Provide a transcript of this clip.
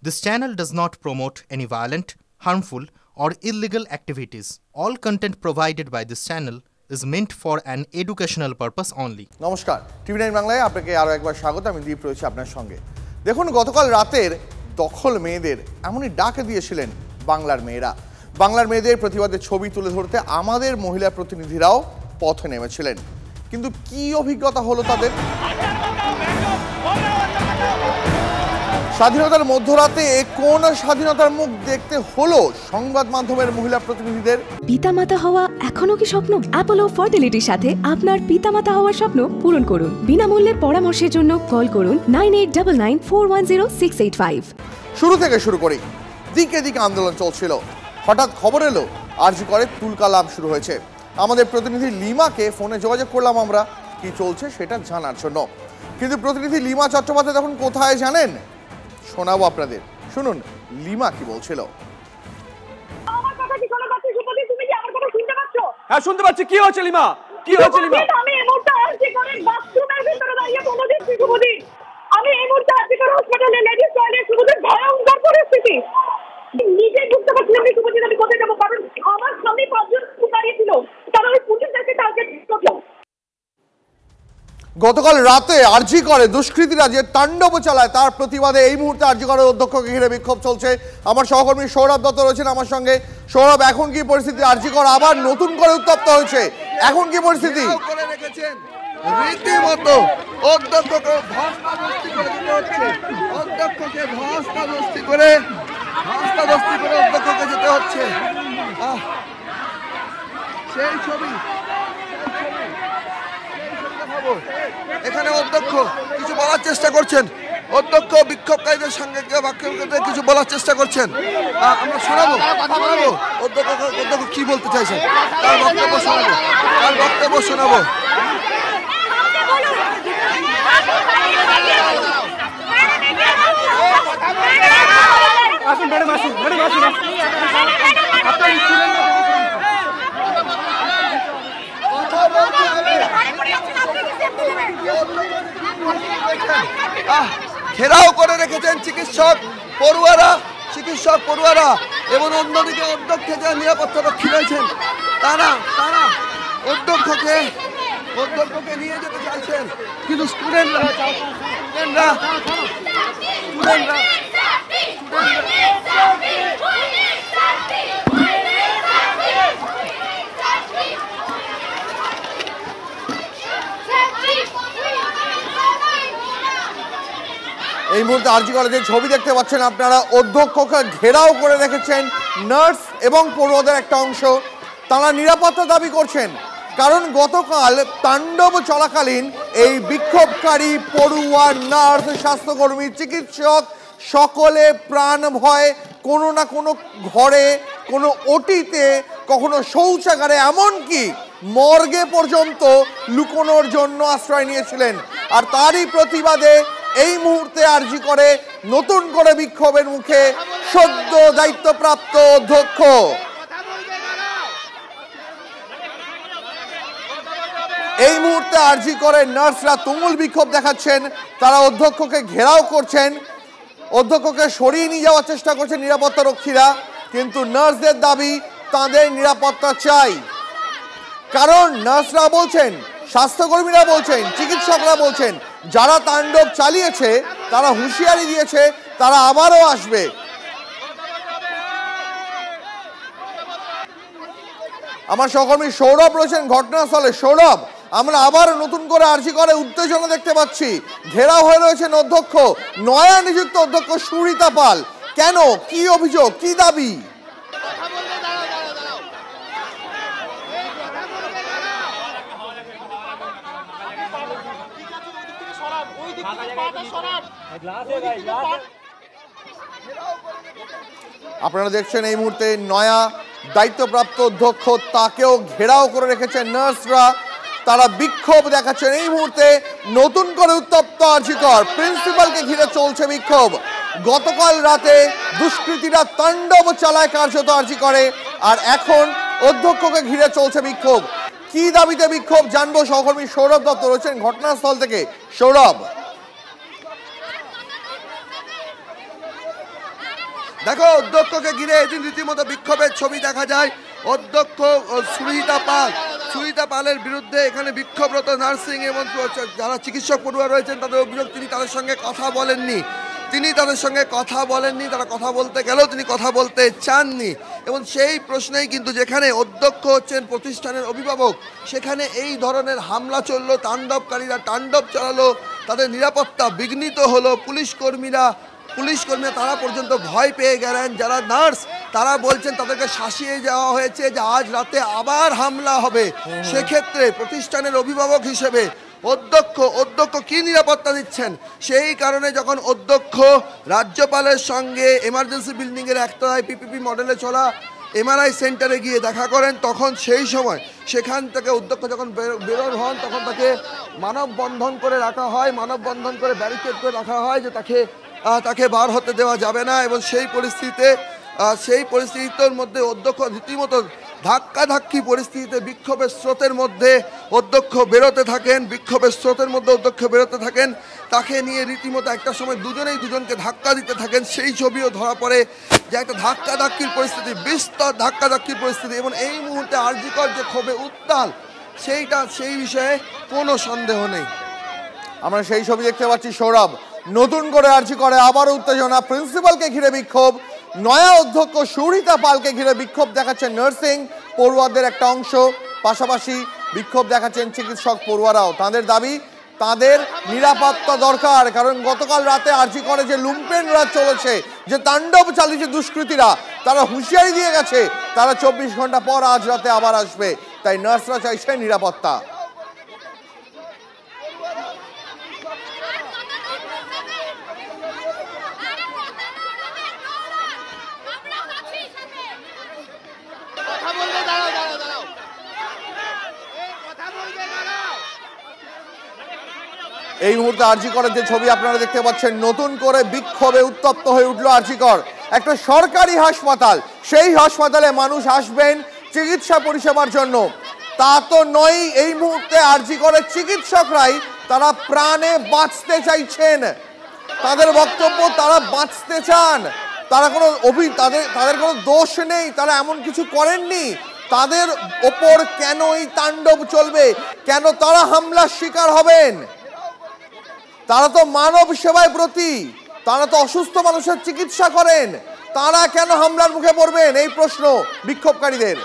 This channel does not promote any violent, harmful, or illegal activities. All content provided by this channel is meant for an educational purpose only. নমস্কার, টিভি9 বাংলায় আপনাকে আরও একবার স্বাগত। আমি দীপ রয়েছি আপনার সঙ্গে। দেখুন, গতকাল রাতের দখল মেয়েদের এমনই ডাক দিয়েছিলেন বাংলার মেয়েরা। বাংলার মেয়েদের প্রতিবাদের ছবি তুলে ধরতে আমাদের মহিলা প্রতিনিধিরাও পথে নেমেছিলেন। কিন্তু কি অভিজ্ঞতা হলো তাদের? স্বাধীনতার মধ্যরাতে কোন স্বাধীনতার মুখ দেখতে হলো সংবাদ মাধ্যমের মহিলা প্রতিনিধিদের? পিতামাতা হওয়া এখনো কি স্বপ্ন? অ্যাপোলো ফার্টিলিটির সাথে আপনার পিতামাতা হওয়ার স্বপ্ন পূরণ করুন। বিনামূল্যে পরামর্শের জন্য কল করুন 9899410685। শুরু থেকে শুরু করি, দিকে দিকে আন্দোলন চলছিল। হঠাৎ খবর এলো আরজি করে তুলকালাম শুরু হয়েছে। আমাদের প্রতিনিধি লিমাকে ফোনে যোগাযোগ করলাম আমরা কি চলছে সেটা জানার জন্য। কিন্তু প্রতিনিধি লিমা চট্টোপাধ্যায় তখন কোথায় জানেন? শোনাবো আপনাদের, শুনুন লিমা কি বলছিল। হ্যাঁ, শুনতে পাচ্ছি। কি হচ্ছে লিমা? কি হচ্ছে লিমা? আমি এই মুহূর্তে আরজি করে বাথরুমের ভিতরে দাঁড়িয়ে বলে দিচ্ছি শুভদীপ, আমি এই মুহূর্তে আরজি করে হসপিটালে লেডিস টয়লেট শুভদীপ, ভয়ঙ্কর পরিস্থিতি। নিজে বুঝতে পারছিলাম না শুভদীপ আমি কোথায় যাবো, কারণ আমার সামনে পাঁচজন দাঁড়িয়ে ছিল, তারা ওই পুলিশদেরকে টার্গেট করলো। গতকাল রাতে আরজি করে দুষ্কৃতীরা যে তাণ্ডব চালায় তার প্রতিবাদে এই মুহূর্তে আরজি করে অধ্যক্ষকে ঘিরে বিক্ষোভ চলছে। আমার সহকর্মী সৌরভ দত্ত রয়েছেন আমার সঙ্গে। সৌরভ, এখন কি পরিস্থিতি? আরজি কর আবার নতুন করে উত্তপ্ত হয়েছে, এখন কি পরিস্থিতি? রীতিমতো অধ্যক্ষকে ধস্তাধস্তি করে দিতে হচ্ছে, অধ্যক্ষকে ধস্তাধস্তি করে অধ্যক্ষকে যেতে হচ্ছে। সেই ছবি এখানে অধ্যক্ষ কিছু বলার চেষ্টা করছেন, অধ্যক্ষ বিক্ষোভকারীদের সঙ্গে কিছু বলার চেষ্টা করছেন। আমরা শোনাবো অধ্যক্ষ কি বলতে চাইছেন, তার বক্তব্য শোনাবো। ঘেরাও করে রেখেছেন চিকিৎসক পড়ুয়ারা এবং অন্যদিকে অধ্যক্ষে যারা নিরাপত্তা রক্ষী রয়েছেন তারা অধ্যক্ষকে নিয়ে যেতে চাইছেন, কিন্তু স্টুডেন্টরা এই মুহূর্তে আরজি কলেজের ছবি দেখতে পাচ্ছেন আপনারা। অধ্যক্ষকে ঘেরাও করে রেখেছেন নার্স এবং পড়ুয়াদের একটা অংশ। তারা নিরাপত্তা দাবি করছেন, কারণ গতকাল তাণ্ডব চলাকালীন এই বিক্ষোভকারী পড়ুয়া, নার্স, স্বাস্থ্যকর্মী, চিকিৎসক সকলে প্রাণ ভয় কোনো না কোনো ঘরে, কোনো ওটিতে, কখনো শৌচাগারে, এমনকি মর্গে পর্যন্ত লুকোনোর জন্য আশ্রয় নিয়েছিলেন। আর তারই প্রতিবাদে এই মুহূর্তে আরজি করে নতুন করে বিক্ষোভের মুখে সদ্য দায়িত্বপ্রাপ্ত অধ্যক্ষ। এই মুহূর্তে আরজি করে নার্সরা তুমুল বিক্ষোভ দেখাচ্ছেন, তারা অধ্যক্ষকে ঘেরাও করছেন, অধ্যক্ষকে সরিয়ে নিয়ে যাওয়ার চেষ্টা করছেন নিরাপত্তা রক্ষীরা। কিন্তু নার্সদের দাবি তাদের নিরাপত্তা চাই, কারণ নার্সরা বলছেন, স্বাস্থ্যকর্মীরা বলছেন, চিকিৎসকরা বলছেন যারা তাণ্ডব চালিয়েছে তারা হুঁশিয়ারি দিয়েছে তারা আবারও আসবে। আমার সহকর্মী সৌরভ রয়েছেন ঘটনাস্থলে। সৌরভ, আমরা আবার নতুন করে আরজি করে উত্তেজনা দেখতে পাচ্ছি। ঘেরাও হয়ে রয়েছেন অধ্যক্ষ, নয়া নিযুক্ত অধ্যক্ষ সুরিতা পাল। কেন, কি অভিযোগ, কি দাবি? আপনারা দেখছেন এই মুহূর্তে নয়া দায়িত্বপ্রাপ্ত অধ্যক্ষ, তাকেও ঘেরাও করে রেখেছেন নার্সরা। তারা বিক্ষোভ দেখাচ্ছেন। এই মুহূর্তে নতুন করে উত্তপ্ত আরজি কর, প্রিন্সিপালকে ঘিরে চলছে বিক্ষোভ। গতকাল রাতে দুষ্কৃতীরা তাণ্ডব চালায় কার্যত আরজি করে, আর এখন অধ্যক্ষকে ঘিরে চলছে বিক্ষোভ। কি দাবিতে বিক্ষোভ জানবো, সহকর্মী সৌরভ দত্ত রয়েছেন ঘটনাস্থল থেকে। সৌরভ, দেখো অধ্যক্ষকে ঘিরে এদিন রীতিমতো বিক্ষোভের ছবি দেখা যায়। অধ্যক্ষ সুহিতা পালের বিরুদ্ধে এখানে বিক্ষোভরত নার্সিং এবং যারা চিকিৎসক পড়ুয়া রয়েছেন তাদের অভিযোগ তিনি তাদের সঙ্গে কথা বলেননি। তারা কথা বলতে গেলেও তিনি কথা বলতে চাননি। এবং সেই প্রশ্নেই কিন্তু যেখানে অধ্যক্ষ হচ্ছেন প্রতিষ্ঠানের অভিভাবক, সেখানে এই ধরনের হামলা চললো, তাণ্ডবকারীরা তাণ্ডব চালালো, তাদের নিরাপত্তা বিঘ্নিত হলো। পুলিশ কর্মীরা তারা পর্যন্ত ভয় পেয়ে গেলেন। যারা নার্স তারা বলছেন তাদেরকে শাসিয়ে যাওয়া হয়েছে যে আজ রাতে আবার হামলা হবে। সেক্ষেত্রে প্রতিষ্ঠানের অভিভাবক হিসেবে অধ্যক্ষ কি নিরাপত্তা দিচ্ছেন? সেই কারণে যখন অধ্যক্ষ রাজ্যপালের সঙ্গে এমার্জেন্সি বিল্ডিংয়ের একতলায় পিপিপি মডেলে চলা এমআরআই সেন্টারে গিয়ে দেখা করেন, তখন সেই সময় সেখান থেকে অধ্যক্ষ যখন বেরোর হন তখন তাকে মানববন্ধন করে রাখা হয়, মানববন্ধন করে ব্যারিকেড করে রাখা হয় যে তাকে বার হতে দেওয়া যাবে না। এবং সেই পরিস্থিতির মধ্যে অধ্যক্ষ রীতিমতো ধাক্কাধাক্কি পরিস্থিতিতে বিক্ষোভের স্রোতের মধ্যে অধ্যক্ষ বেরোতে থাকেন। তাকে নিয়ে রীতিমতো একটা সময় দুজনকে ধাক্কা দিতে থাকেন। সেই ছবিও ধরা পড়ে যে একটা ধাক্কাধাক্কির পরিস্থিতি, বিস্তর ধাক্কাধাক্কির পরিস্থিতি। এবং এই মুহূর্তে আরজিকর যে ক্ষোভে উত্তাল সেই বিষয়ে কোনো সন্দেহ নেই। আমরা সেই ছবি দেখতে পাচ্ছি। সৌরভ, নতুন করে আরজিকরে আবারও উত্তেজনা, প্রিন্সিপালকে ঘিরে বিক্ষোভ, নয়া অধ্যক্ষ সুহিতা পালকে ঘিরে বিক্ষোভ দেখাচ্ছেন নার্সিং পড়ুয়াদের একটা অংশ, পাশাপাশি বিক্ষোভ দেখাচ্ছেন চিকিৎসক পড়ুয়ারাও। তাদের দাবি তাদের নিরাপত্তা দরকার, কারণ গতকাল রাতে আরজিকরে যে লুম্পেন রাত চলেছে, যে তাণ্ডব চালিয়েছে দুষ্কৃতীরা, তারা হুঁশিয়ারি দিয়ে গেছে তারা 24 ঘন্টা পর আজ রাতে আবার আসবে। তাই নার্সরা চাইছে নিরাপত্তা। এই মুহূর্তে আরজিকরের যে ছবি আপনারা দেখতে পাচ্ছেন, নতুন করে বিক্ষোভে উত্তপ্ত হয়ে উঠল আরজিকর। একটা সরকারি হাসপাতাল, সেই হাসপাতালে মানুষ আসবেন চিকিৎসা পরিষেবার জন্য, তা তো নয়। এই মুহূর্তে আরজিকরের চিকিৎসকরাই তারা প্রাণে বাঁচতে চাইছেন। তাদের বক্তব্য তারা বাঁচতে চান, তাদের কোনো দোষ নেই, তারা এমন কিছু করেননি। তাদের ওপর কেন এই তাণ্ডব চলবে? কেন তারা হামলার শিকার হবেন? তারা তো মানব সেবায় ব্রতী, তারা তো অসুস্থ মানুষের চিকিৎসা করেন, তারা কেন হামলার মুখে পড়বেন? এই প্রশ্ন বিক্ষোভকারীদের।